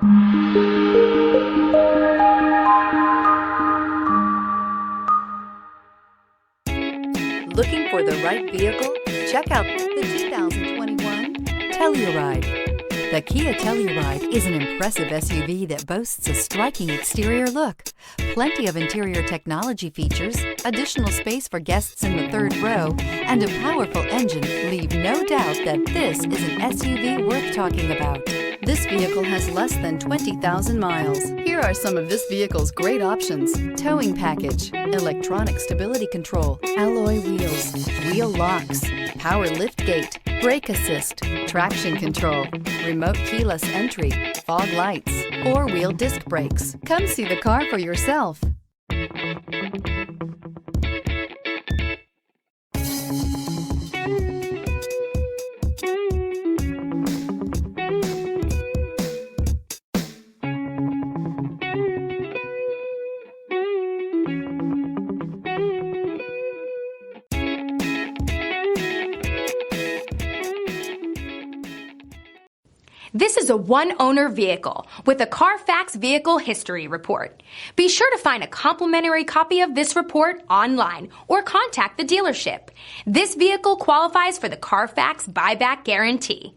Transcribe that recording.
Looking for the right vehicle? Check out the 2021 Telluride. The Kia Telluride is an impressive SUV that boasts a striking exterior look, plenty of interior technology features, additional space for guests in the third row, and a powerful engine leave no doubt that this is an SUV worth talking about. This vehicle has less than 20,000 miles. Here are some of this vehicle's great options: towing package, electronic stability control, alloy wheels, wheel locks, power liftgate, brake assist, traction control, remote keyless entry, fog lights, four-wheel disc brakes. Come see the car for yourself. This is a one-owner vehicle with a Carfax Vehicle History Report. Be sure to find a complimentary copy of this report online or contact the dealership. This vehicle qualifies for the Carfax Buyback Guarantee.